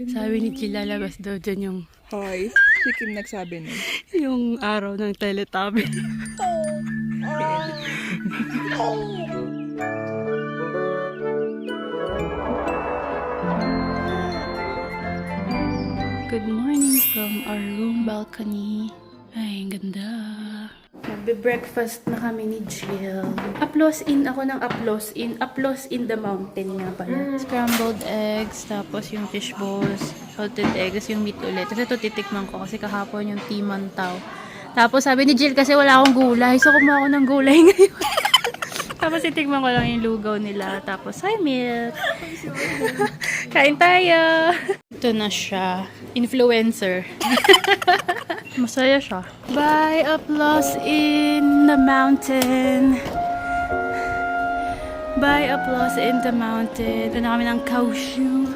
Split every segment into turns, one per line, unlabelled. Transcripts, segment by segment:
Sabi ni Jill, lalabas daw dyan yung...
Hoy, si Kim nagsabi nun.
yung araw ng Teletubby. Good morning from our room balcony. Ay, ang ganda. Magbe-breakfast na kami ni Jill. Aplos in ako ng aplos in the mountain nga pala. Scrambled eggs, tapos yung fish balls, salted eggs, yung meat ulit. Kasi ito titikman ko kasi kahapon yung timantaw. Tapos sabi ni Jill kasi wala akong gulay. So kumuha ako ng gulay ngayon. Tapos titikman ko lang yung lugaw nila. Tapos hi milk. Kain tayo. Ito na siya. Influencer. Masaya siya. Bye, applause in the mountain. Bye, applause in the mountain. Ito na kami ng Kaohsiung.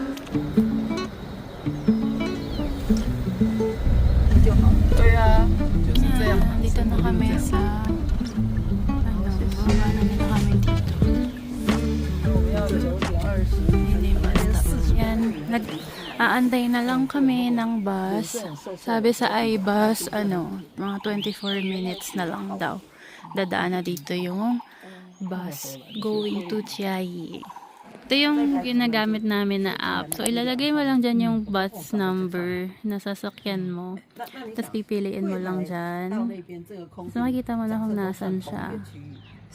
Dito na kami sa baba na nila kami dito. Yan, nag-aantay na lang kami ng bus. Sabi sa iBus, mga 24 minutes na lang daw. Dadaan na dito yung bus going to Chiayi. Ito yung ginagamit namin na app. So, ilalagay mo lang dyan yung bus number na sasakyan mo. Tapos, pipiliin mo lang dyan. So, makikita mo na kung nasan siya.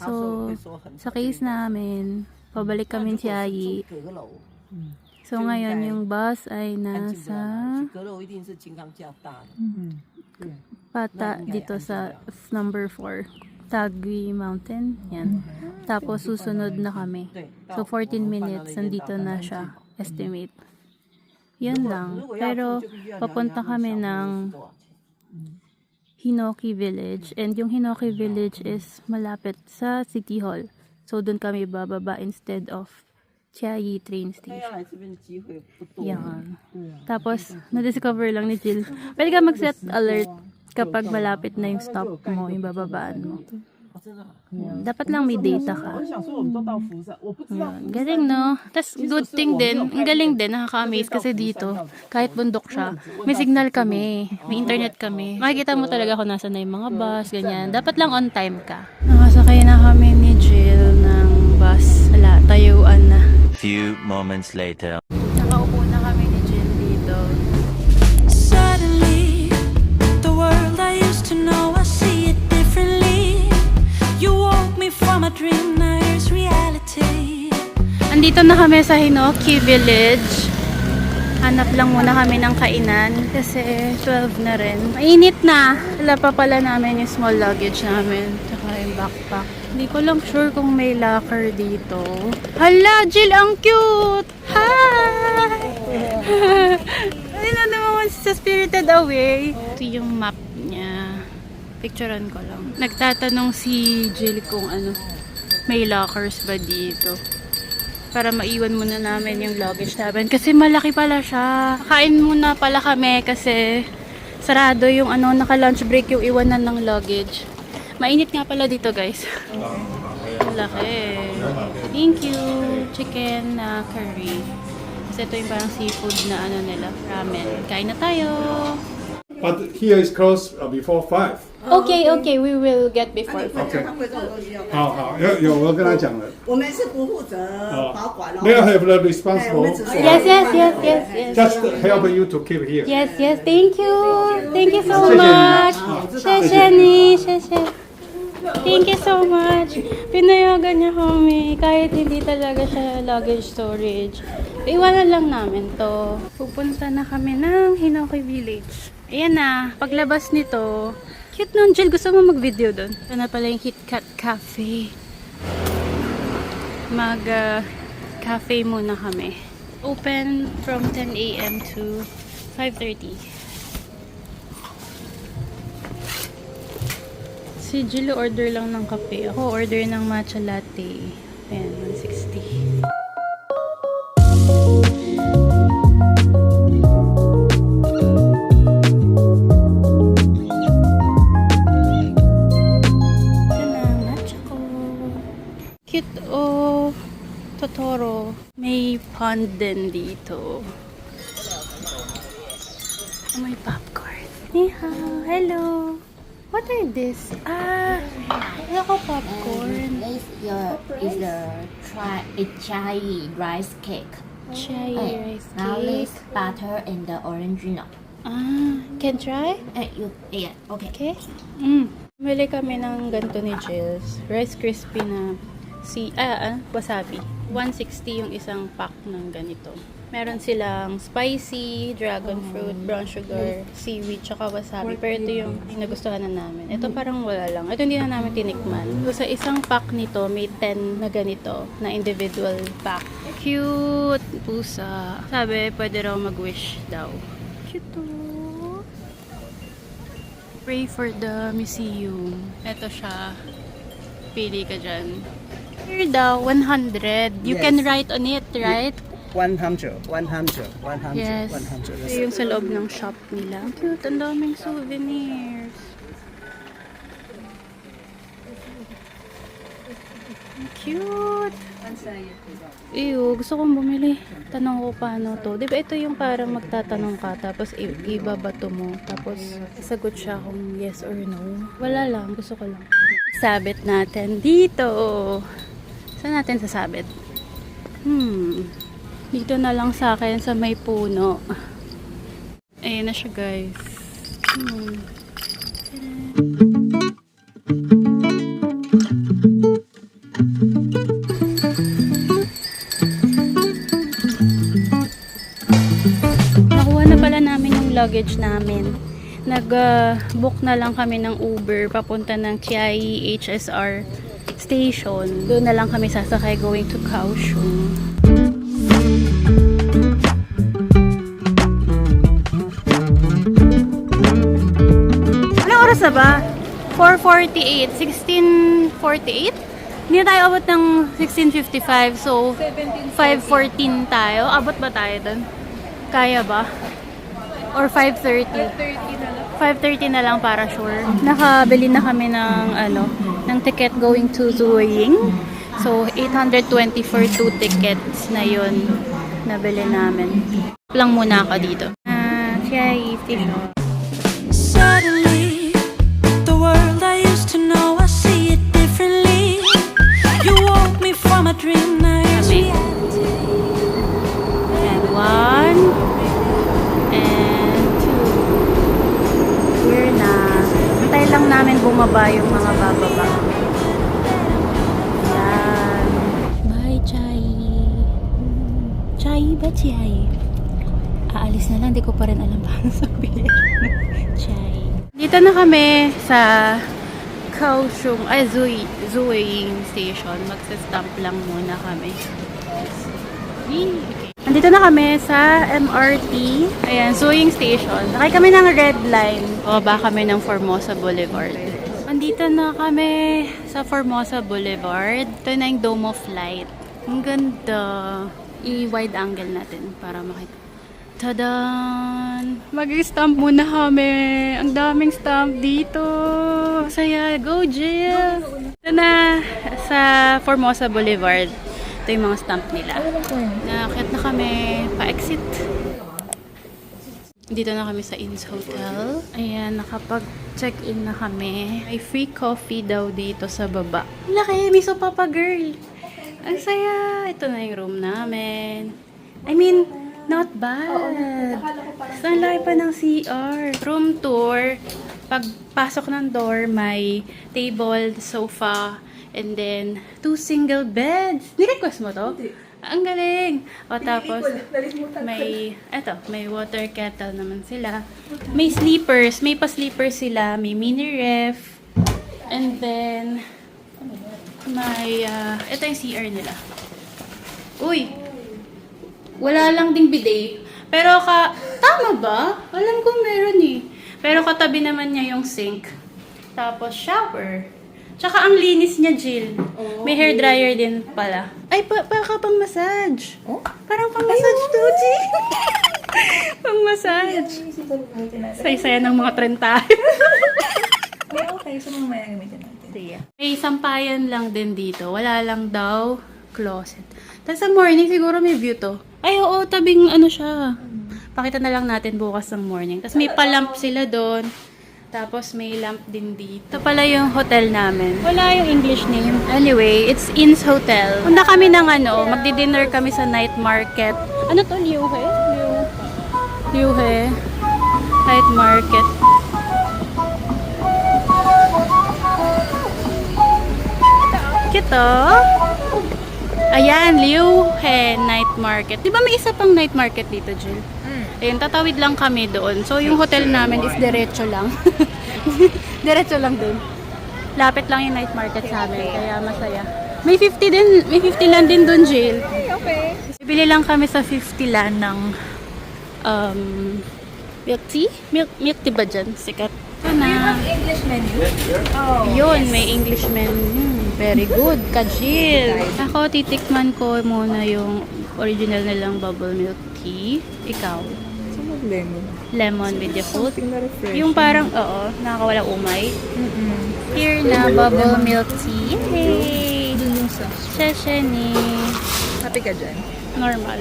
So, sa case namin, pabalik kami Chiayi. So, ngayon, yung bus ay nasa Pata dito sa number 4. Tagwi Mountain. Yan. Tapos, susunod na kami. So, 14 minutes, nandito na siya. Estimate. Yan lang. Pero, papunta kami ng Hinoki Village. And yung Hinoki Village is malapit sa City Hall. So, dun kami bababa instead of Chiayi train station. Yan. Tapos, na-discover lang ni Jill. Pwede ka mag-set alert kapag malapit na yung stop mo, yung bababaan mo. Yan. Dapat lang may data ka. Yan. Galing, no? Tapos, good thing din, ang galing din, nakaka-amaze kasi dito, kahit bundok siya, may signal kami, may internet kami. Makikita mo talaga kung nasa na yung mga bus, ganyan. Dapat lang on time ka. Nakasakay na kami ni Jill ng bus. Wala, tayuan na.
Few moments later.
Nakaupo na kami ni Jill dito.
Suddenly, the world I used to know, I see it differently. You woke me from a dream, now here's reality.
Andito na kami sa Hinoki Village. Hanap lang muna kami ng kainan kasi 12 na rin. Mainit na. Wala pa pala namin yung small luggage namin. Tsaka yung backpack. Hindi ko lang sure kung may locker dito. Hala, Jill, ang cute! Hi! Hindi na naman sa Spirited Away. Ito yung map niya. Picturean ko lang. Nagtatanong si Jill kung may lockers ba dito. Para maiwan muna namin yung luggage namin. Kasi malaki pala siya. Kain muna pala kami kasi sarado yung naka-lunch break yung iwanan ng luggage. Mainit nga pala dito, guys. Malaki. Thank you. Chicken curry. Kasi ito yung parang seafood na nila. Ramen. Kain na tayo.
But here is closed before 5.
Okay. We will get before 5.
OK，好，有我跟他讲了。
我们是不负责保管哦。
没有 have the
哎我
responsible
们只是
Yes.
just help you to keep here.
Yes. Thank you. Thank you so
谢谢你
much.
啊，
谢谢。Thank you so much. Pinayagan niya kami kahit hindi talaga siya luggage storage. Iwanan lang namin to. Pupunta na kami ng Hinoki Village. Ayan na. Paglabas nito, cute nun, Jill. Gusto mo mag-video doon? Ito na pala yung KitKat Cafe. Cafe muna kami. Open from 10 a.m. to 5:30. Si Jill order lang ng kape. Ako order ng matcha latte. Ayan, 160. Cute oh. Totoro. May pond din dito. Oh, may popcorn. Ni hao. Hello. What are this? Ah, wala ko popcorn.
This is the chai rice cake.
Chai rice
Garlic,
cake.
butter, and the orange nut.
Ah, can try?
Yeah, okay.
Okay. Mili kami ng ganito ni Jills. Rice crispy na wasabi. 160 yung isang pack ng ganito. Meron silang spicy, dragon fruit, brown sugar, seaweed, tsaka wasabi. Pero ito yung nagustuhan na namin. Ito parang wala lang. Ito hindi na namin tinikman. So, sa isang pack nito, may 10 na ganito, na individual pack. Cute! Pusa. Sabi, pwede raw mag-wish daw. Cute oh. Pray for the museum. Ito siya. Pili ka dyan. Here daw, 100. You
Yes.
can write on it, right?
100.
Yes.
100.
Ito yung sa loob ng shop nila. Ang cute, ang daming souvenirs. Ang cute. Ew, gusto kong bumili. Tanong ko paano to. Di ba ito yung parang magtatanong ka, tapos ibabato mo, tapos sagot siya kung yes or no. Wala lang, gusto ko lang. Sabit natin dito. Saan natin sasabit? Dito na lang sa akin sa may puno. Ayan na siya, guys. Nakuha na pala namin yung luggage namin. Nag-book na lang kami ng Uber papunta ng Chiayi HSR station. Doon na lang kami sasakay going to Kaohsiung. Anong oras na ba? 4:48. 16:48? Hindi na tayo abot ng 16:55. So, 5:14 tayo. Abot ba tayo doon? Kaya ba? Or 5:30? 5:30 na lang para sure. Nakabili na kami ng ticket going to Zhuoying. So, 820 for 2 tickets na yun. Nabili namin. Lang muna ako dito. Chiayi Station.
Suddenly, the world I used to know, I see it differently. You woke me from a dream, now it's
Kami.
reality.
And 1 and 2. We're na. Antay lang namin bumaba yung mga bababa. Yan. Bye, Chiayi. Chiayi ba Chiayi? Aalis na lang, di ko pa rin alam paano sabihin. Chiayi. Dito na kami sa Kaohsiung, Zhuoying Station. Magsastamp lang muna kami. Okay. Andito na kami sa MRT. Ayan, Zhuoying Station. Sakay kami ng Red Line. Baba kami ng Formosa Boulevard. Andito na kami sa Formosa Boulevard. Ito na yung Dome of Light. Ang ganda. I-wide angle natin para makita. Tadan! Mag-stamp muna kami. Ang daming stamp dito. Saya. Go, Jill! Ito na sa Formosa Boulevard. Ito yung mga stamp nila. Nakakit na kami. Pa-exit. Dito na kami sa Inns Hotel. Ayan, nakapag-check-in na kami. May free coffee daw dito sa baba. Laki! May sopa pa, girl! Ang saya! Ito na yung room namin. I mean, not bad. So, ang laki pa ng CR. Room tour. Pagpasok ng door, may table, sofa, and then 2 single beds. Ni-request mo to? Ang galing! O tapos, may water kettle naman sila. May sleepers. May pa-sleepers sila. May mini ref. And then, may, ito yung CR nila. Uy! Wala lang ding bidet. Pero tama ba? Alam ko meron eh. Pero katabi naman niya yung sink. Tapos shower. Tsaka ang linis niya, Jill. May hair dryer din pala. Ay, pang massage. Parang pang massage to, Jill. Pang massage. Say-saya ng mga trend tayo.
Okay, so mamaya gamitin natin.
May sampayan lang din dito. Wala lang daw closet. Tapos sa morning, siguro may view to. Ay, oo, tabing ano siya. Pakita na lang natin bukas ng morning. Tapos may palamp sila doon. Tapos may lamp din dito. Ito pala yung hotel namin. Wala yung English name. Anyway, it's Inns Hotel. Punta kami ng ano, magdi-dinner kami sa night market. Ano to? Liuhe? Liuhe. Night market. Kito. Ayan, Liuhe Night Market. Di ba may isa pang night market dito, Jill? Ayun, tatawid lang kami doon. So, yung hotel namin is diretso lang. Diretso lang doon. Lapit lang yung night market sa amin, kaya masaya. May 50 din, may 50 land din doon, Jill.
Okay.
Bibili lang kami sa 50 land ng milk tea? Milk tea ba dyan? Sikat. Ito na.
English menu?
Yun, may English menu. Very good, Kajil. Ako, titikman ko muna yung original nilang bubble milk tea. Ikaw?
Sumag lemon.
Lemon with the fruit.
Something na refresh.
Yung parang, oo, nakakawala umay. Here na, bubble milk tea. Yay!
Dun yung sa.
Shesheni.
Happy ka dyan?
Normal.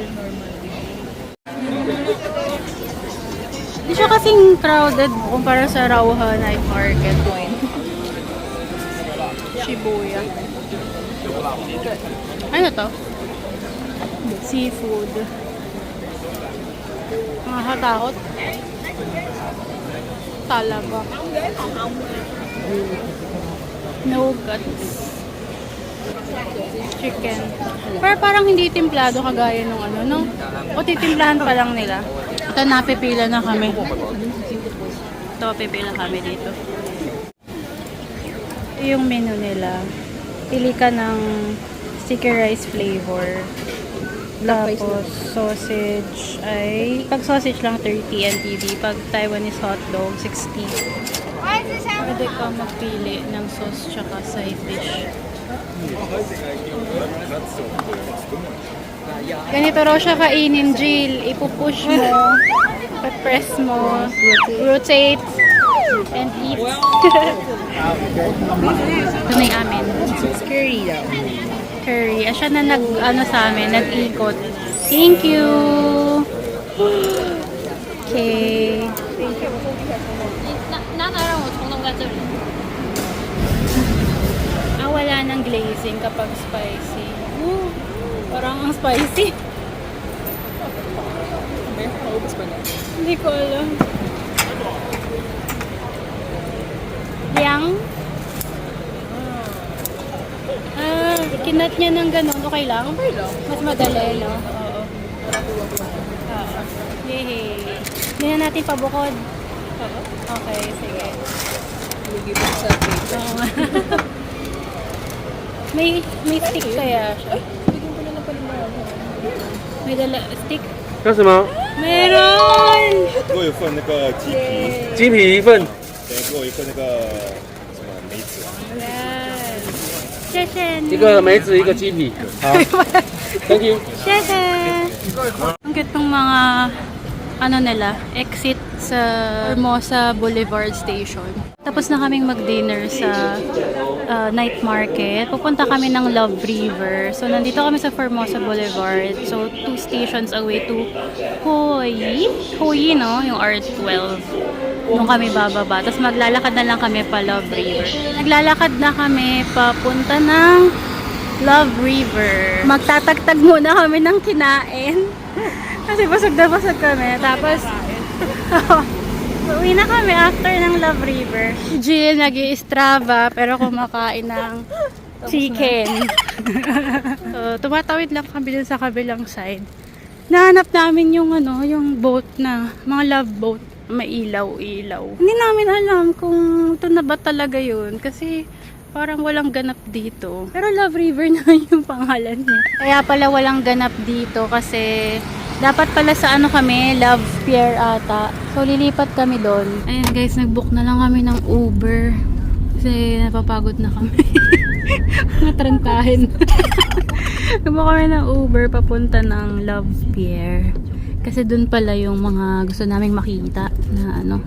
Di siya kasing crowded kumpara sa Rauha Night Market. Shibuya. Ano to? Seafood. Nakakatakot. Talaga. No guts. Chicken. Pero parang hindi timplado kagaya nung ano, no? O titimplahan pa lang nila. Ito, napipila na kami. Ito, pipila kami dito. Ito yung menu nila. Pili ka ng sticky rice flavor. Tapos, sausage ay... Pag sausage lang, 30 NTD. Pag Taiwanese hotdog, 60. Pwede ka magpili ng sauce tsaka side dish. Ganito raw siya kainin, Jill. Ipupush mo, press mo, rotate, and eat. Ito na yung amin.
Curry daw.
Curry. Siya na ano sa amin, nag-ikot. Thank you! Okay. Wala ng glazing kapag spicy. Parang ang spicy.
May maubos ba na?
Hindi ko alam. Yang? Kinat niya ng ganun. Okay lang?
Okay lang.
Mas madali, no? Oo. Oo. Yehey. Hindi na natin pabukod. Okay, sige.
Lugi pa sa plate.
Oo nga. may stick kaya siya.
Bigyan ko na ng palimutan.
May dala stick.
叫什么？
Meron!
给我一份那个鸡皮，
鸡皮一份。
对，给我一份那个什么梅子。
Yan. 谢谢你。
一个梅子，一个鸡皮。好，Thank you。
谢谢. Ang cute ng mga ano nila, exit sa Formosa Boulevard Station. Tapos na kaming mag-dinner sa night market. Pupunta kami ng Love River. So, nandito kami sa Formosa Boulevard. So, 2 stations away to Hoi, no? Yung R12. Doon kami bababa. Tapos maglalakad na lang kami pa Love River. Naglalakad na kami papunta ng Love River. Magtatagtag muna kami ng kinain. Kasi busog na busog kami. Tapos, uwi na kami after ng Love River. Jill nag-i-Strava pero kumakain ng chicken. So, tumatawid lang kami dun sa kabilang side. Nahanap namin yung ano, yung boat na, mga love boat. May ilaw-ilaw. Hindi namin alam kung ito na ba talaga yun. Kasi parang walang ganap dito. Pero Love River na yung pangalan niya. Kaya pala walang ganap dito kasi dapat pala sa ano kami, Love Pier ata. So lilipat kami doon. Ayun guys, nag-book na lang kami ng Uber. Kasi napapagod na kami. Matrantahin. Nag-book kami ng Uber papunta ng Love Pier. Kasi doon pala yung mga gusto naming makita na ano,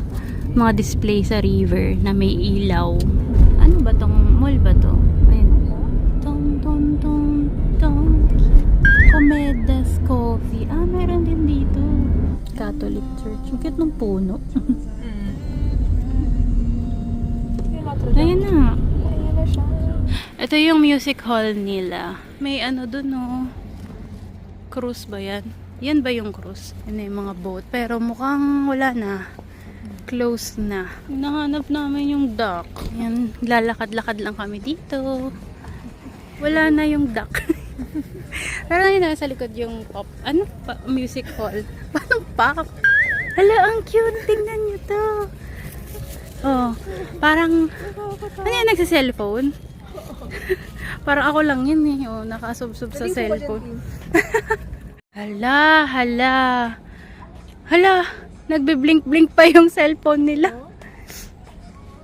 mga display sa river na may ilaw. Ano Ano ba tong mall ba to? Ayun. Tong. Comedas Coffee. Ah, meron din dito. Catholic Church. Ang cute ng puno. Ayun na. Ito yung music hall nila. May ano dun oh. Cruise ba yan? Yan ba yung cruise? Yan na yung mga boat. Pero mukhang wala na. Close na. Nahanap namin yung dock. Yan. Lalakad-lakad lang kami dito. Wala na yung dock. Pero yun na sa likod yung pop. Ano? Music hall. Parang pop. Hala, ang cute. Tingnan nyo to. Oh, parang ano yan, nagsa-cellphone? Parang ako lang yun eh. Oh, nakasubsob sa cellphone. Hala. Nagbe-blink-blink pa yung cellphone nila.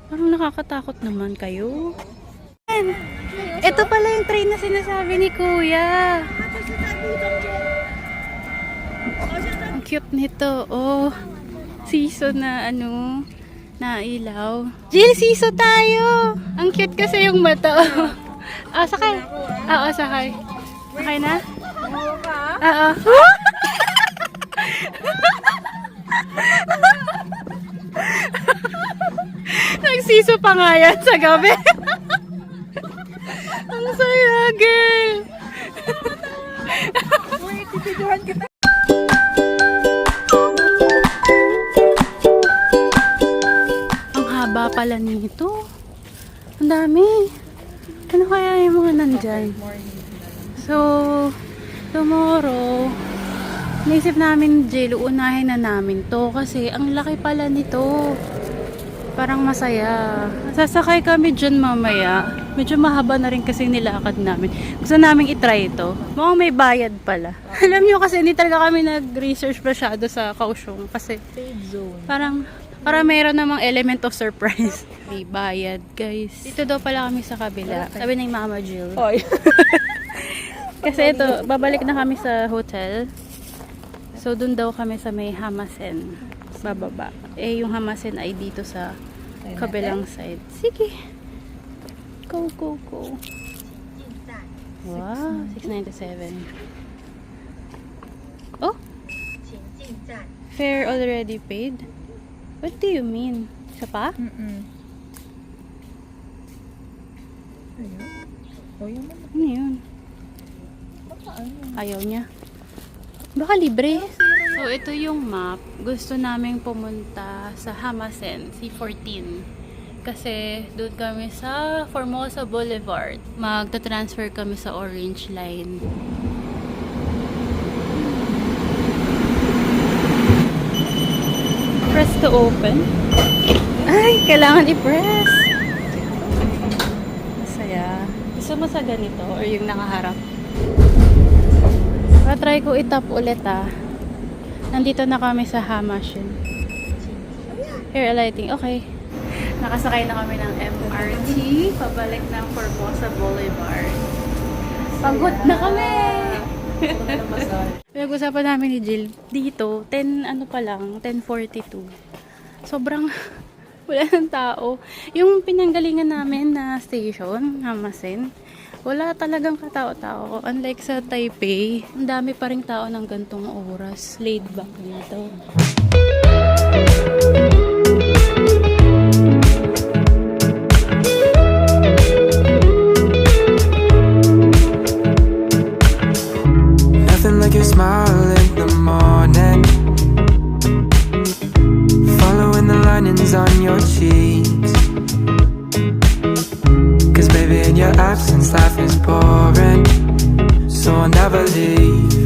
Parang nakakatakot naman kayo. Ito pala yung train na sinasabi ni Kuya. Ang cute nito. Oh, season na ano, na ilaw. Jill, siso tayo! Ang cute kasi yung mata. Ah, sakay. Oo, sakay. Sakay na? Oo. Nagsiso pa nga yan sa gabi. Ang saya, girl. Ang haba pala nito. Ang dami. Ano kaya yung mga nandyan? So, tomorrow, naisip namin, Jill, unahin na namin to kasi ang laki pala nito. Parang masaya. Sasakay kami dyan mamaya. Medyo mahaba na rin kasi nilakad namin. Gusto namin itry ito. Mukhang may bayad pala. Alam nyo kasi hindi talaga kami nag-research masyado sa Kaohsiung kasi parang mayroon namang element of surprise. May bayad, guys. Dito daw pala kami sa kabila. Sabi ng Mama Jill.
Oy.
Kasi ito, babalik na kami sa hotel. So, dun daw kami sa may Hamasen. Bababa. Eh, yung Hamasen ay dito sa kabilang side. Sige. Go. Wow, 697. Oh? Fare already paid? What do you mean? Isa pa? Ano yun? Ayaw niya. Baka libre. So, ito yung map. Gusto naming pumunta sa Hamasen, C14. Kasi doon kami sa Formosa Boulevard. Magta-transfer kami sa Orange Line. Press to open. Ay, kailangan i-press. Masaya. Gusto mo sa ganito or yung nakaharap? Try ko itap ulit Nandito na kami sa Hamasen. Here, lighting. Okay. Nakasakay na kami ng MRT. Pabalik ng Formosa Boulevard. Pagod na kami! Pinag-usapan namin ni Jill. Dito, 10:42. Sobrang wala ng tao. Yung pinanggalingan namin na station, Hamasen, wala talagang katao-tao. Unlike sa Taipei, ang dami pa ring tao ng gantong oras. Laid back nito.
Nothing like your smile in the morning, following the linings on your cheeks. Cause baby in your absence life is boring, so I'll never leave.